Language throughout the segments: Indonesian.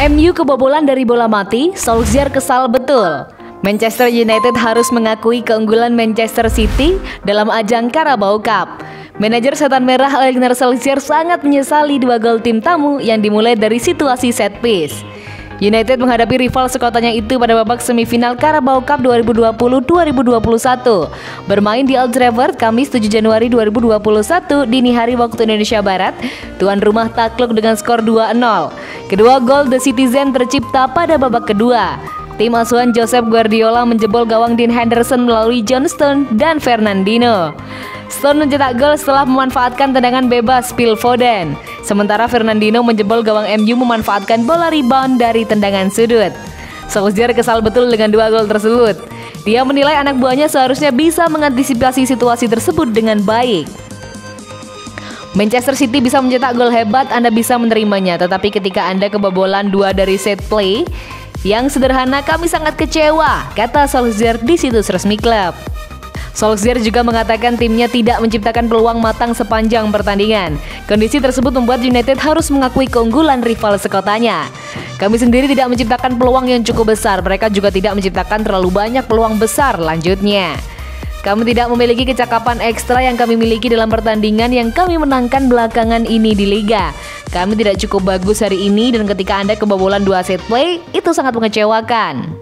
MU kebobolan dari bola mati, Solskjaer kesal betul. Manchester United harus mengakui keunggulan Manchester City dalam ajang Carabao Cup. Manajer Setan Merah Ole Gunnar Solskjaer sangat menyesali 2 gol tim tamu yang dimulai dari situasi set piece. United menghadapi rival sekotanya itu pada babak semifinal Carabao Cup 2020-2021 bermain di Old Trafford Kamis 7 Januari 2021 dini hari waktu Indonesia Barat. Tuan rumah takluk dengan skor 2-0. Kedua gol The Citizen tercipta pada babak kedua. Tim asuhan Josep Guardiola menjebol gawang Dean Henderson melalui John Stones dan Fernandinho. Stones mencetak gol setelah memanfaatkan tendangan bebas Phil Foden. Sementara Fernandinho menjebol gawang MU memanfaatkan bola rebound dari tendangan sudut. Solskjaer kesal betul dengan 2 gol tersebut. Dia menilai anak buahnya seharusnya bisa mengantisipasi situasi tersebut dengan baik. Manchester City bisa mencetak gol hebat, Anda bisa menerimanya. Tetapi ketika Anda kebobolan 2 dari set play yang sederhana, kami sangat kecewa, kata Solskjaer di situs resmi klub. Solskjaer juga mengatakan timnya tidak menciptakan peluang matang sepanjang pertandingan. Kondisi tersebut membuat United harus mengakui keunggulan rival sekotanya. Kami sendiri tidak menciptakan peluang yang cukup besar, mereka juga tidak menciptakan terlalu banyak peluang besar, lanjutnya. Kami tidak memiliki kecakapan ekstra yang kami miliki dalam pertandingan yang kami menangkan belakangan ini di Liga. Kami tidak cukup bagus hari ini dan ketika Anda kebobolan 2 set play, itu sangat mengecewakan.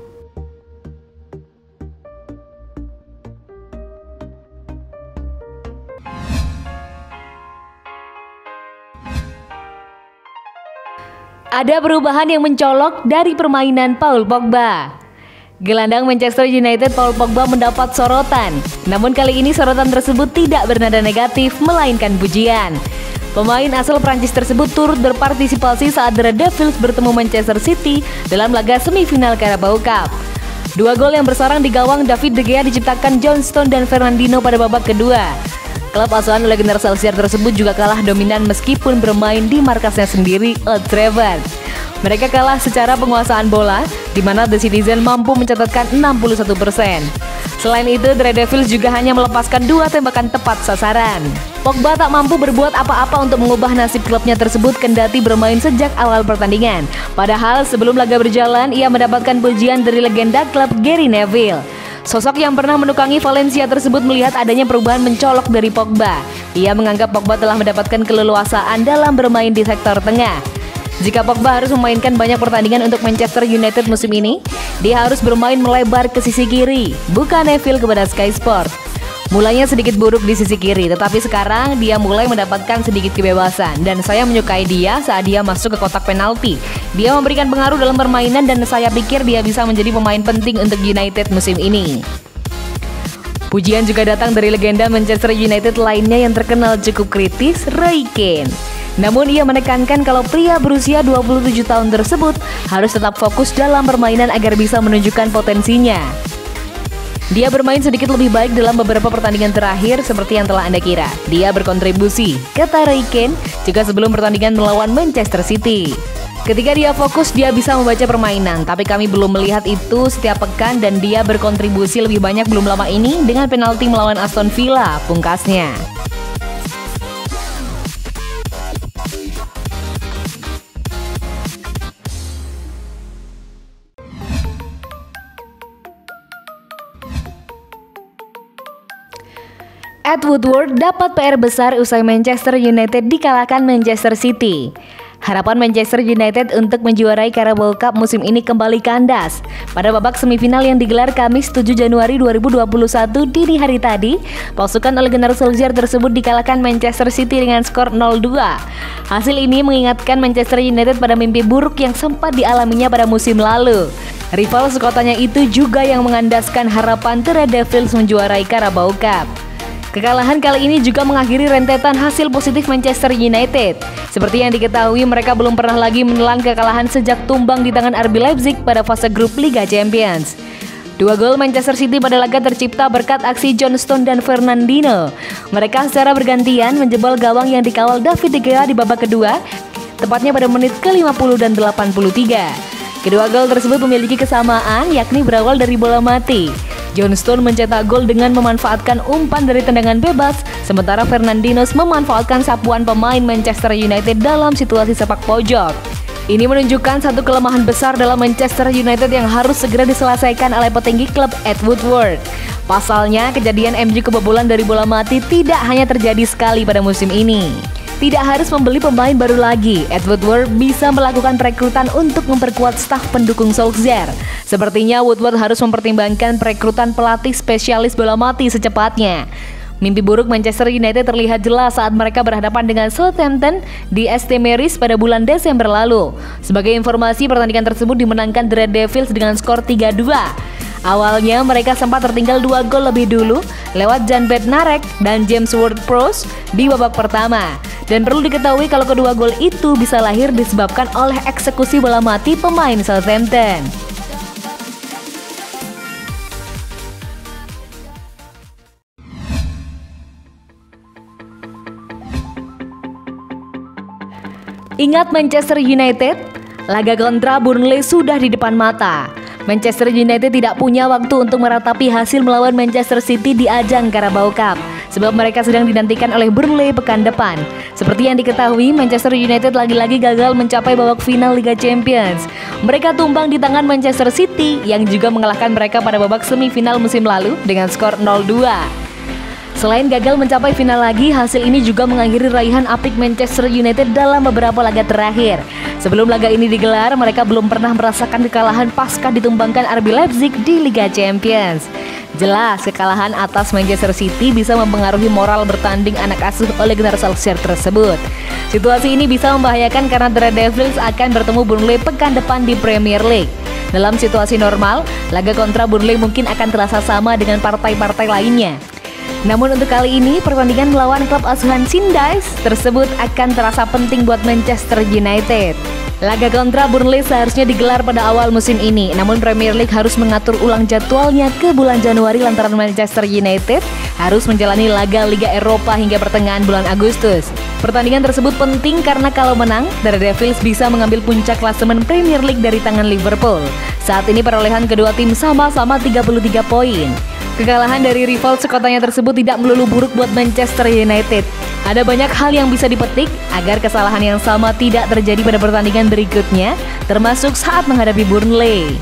Ada perubahan yang mencolok dari permainan Paul Pogba. Gelandang Manchester United Paul Pogba mendapat sorotan. Namun kali ini sorotan tersebut tidak bernada negatif, melainkan pujian. Pemain asal Prancis tersebut turut berpartisipasi saat The Red Devils bertemu Manchester City dalam laga semifinal Carabao Cup. 2 gol yang bersarang di gawang David De Gea diciptakan John Stones dan Fernandinho pada babak kedua. Klub asuhan Ole Gunnar Solskjaer tersebut juga kalah dominan meskipun bermain di markasnya sendiri, Old Trafford. Mereka kalah secara penguasaan bola, di mana The Citizen mampu mencatatkan 61%. Selain itu, The Red Devils juga hanya melepaskan 2 tembakan tepat sasaran. Pogba tak mampu berbuat apa-apa untuk mengubah nasib klubnya tersebut kendati bermain sejak awal pertandingan. Padahal sebelum laga berjalan, ia mendapatkan pujian dari legenda klub Gary Neville. Sosok yang pernah menukangi Valencia tersebut melihat adanya perubahan mencolok dari Pogba. Ia menganggap Pogba telah mendapatkan keleluasaan dalam bermain di sektor tengah. Jika Pogba harus memainkan banyak pertandingan untuk Manchester United musim ini, dia harus bermain melebar ke sisi kiri, bukan Neville kepada Sky Sport. Mulanya sedikit buruk di sisi kiri, tetapi sekarang dia mulai mendapatkan sedikit kebebasan. Dan saya menyukai dia saat dia masuk ke kotak penalti. Dia memberikan pengaruh dalam permainan dan saya pikir dia bisa menjadi pemain penting untuk United musim ini. Pujian juga datang dari legenda Manchester United lainnya yang terkenal cukup kritis, Roy Keane. Namun ia menekankan kalau pria berusia 27 tahun tersebut harus tetap fokus dalam permainan agar bisa menunjukkan potensinya. Dia bermain sedikit lebih baik dalam beberapa pertandingan terakhir seperti yang telah Anda kira. Dia berkontribusi, kata Roy Keane, juga sebelum pertandingan melawan Manchester City. Ketika dia fokus, dia bisa membaca permainan, tapi kami belum melihat itu setiap pekan dan dia berkontribusi lebih banyak belum lama ini dengan penalti melawan Aston Villa, pungkasnya. Ed Woodward dapat PR besar usai Manchester United dikalahkan Manchester City. Harapan Manchester United untuk menjuarai Carabao Cup musim ini kembali kandas. Pada babak semifinal yang digelar Kamis 7 Januari 2021 dini hari tadi, pasukan Ole Gunnar Solskjaer tersebut dikalahkan Manchester City dengan skor 0-2. Hasil ini mengingatkan Manchester United pada mimpi buruk yang sempat dialaminya pada musim lalu. Rival sekotanya itu juga yang mengandaskan harapan The Red Devils menjuarai Carabao Cup. Kekalahan kali ini juga mengakhiri rentetan hasil positif Manchester United. Seperti yang diketahui, mereka belum pernah lagi menelan kekalahan sejak tumbang di tangan RB Leipzig pada fase grup Liga Champions. 2 gol Manchester City pada laga tercipta berkat aksi John Stones dan Fernandinho. Mereka secara bergantian menjebol gawang yang dikawal David De Gea di babak kedua, tepatnya pada menit ke-50 dan 83. Kedua gol tersebut memiliki kesamaan, yakni berawal dari bola mati. John Stones mencetak gol dengan memanfaatkan umpan dari tendangan bebas, sementara Fernandinho memanfaatkan sapuan pemain Manchester United dalam situasi sepak pojok. Ini menunjukkan satu kelemahan besar dalam Manchester United yang harus segera diselesaikan oleh petinggi klub Ed Woodward. Pasalnya, kejadian MU kebobolan dari bola mati tidak hanya terjadi sekali pada musim ini. Tidak harus membeli pemain baru lagi, Ed Woodward bisa melakukan perekrutan untuk memperkuat staf pendukung Solskjaer. Sepertinya Woodward harus mempertimbangkan perekrutan pelatih spesialis bola mati secepatnya. Mimpi buruk Manchester United terlihat jelas saat mereka berhadapan dengan Southampton di St Mary's pada bulan Desember lalu. Sebagai informasi, pertandingan tersebut dimenangkan The Red Devils dengan skor 3-2. Awalnya mereka sempat tertinggal 2 gol lebih dulu lewat Jan Bednarek dan James Ward-Prowse di babak pertama. Dan perlu diketahui kalau kedua gol itu bisa lahir disebabkan oleh eksekusi bola mati pemain Southampton. Ingat Manchester United? Laga kontra Burnley sudah di depan mata. Manchester United tidak punya waktu untuk meratapi hasil melawan Manchester City di ajang Carabao Cup, sebab mereka sedang dinantikan oleh Burnley pekan depan. Seperti yang diketahui, Manchester United lagi-lagi gagal mencapai babak final Liga Champions. Mereka tumbang di tangan Manchester City yang juga mengalahkan mereka pada babak semifinal musim lalu dengan skor 0-2. Selain gagal mencapai final lagi, hasil ini juga mengakhiri raihan apik Manchester United dalam beberapa laga terakhir. Sebelum laga ini digelar, mereka belum pernah merasakan kekalahan pasca ditumbangkan RB Leipzig di Liga Champions. Jelas, kekalahan atas Manchester City bisa mempengaruhi moral bertanding anak asuh Ole Gunnar Solskjaer tersebut. Situasi ini bisa membahayakan karena The Red Devils akan bertemu Burnley pekan depan di Premier League. Dalam situasi normal, laga kontra Burnley mungkin akan terasa sama dengan partai-partai lainnya. Namun untuk kali ini, pertandingan melawan klub asuhan Sean Dyche tersebut akan terasa penting buat Manchester United. Laga kontra Burnley seharusnya digelar pada awal musim ini, namun Premier League harus mengatur ulang jadwalnya ke bulan Januari lantaran Manchester United harus menjalani laga Liga Eropa hingga pertengahan bulan Agustus. Pertandingan tersebut penting karena kalau menang, The Devils bisa mengambil puncak klasemen Premier League dari tangan Liverpool. Saat ini perolehan kedua tim sama-sama 33 poin. Kekalahan dari rival sekotanya tersebut tidak melulu buruk buat Manchester United. Ada banyak hal yang bisa dipetik agar kesalahan yang sama tidak terjadi pada pertandingan berikutnya, termasuk saat menghadapi Burnley.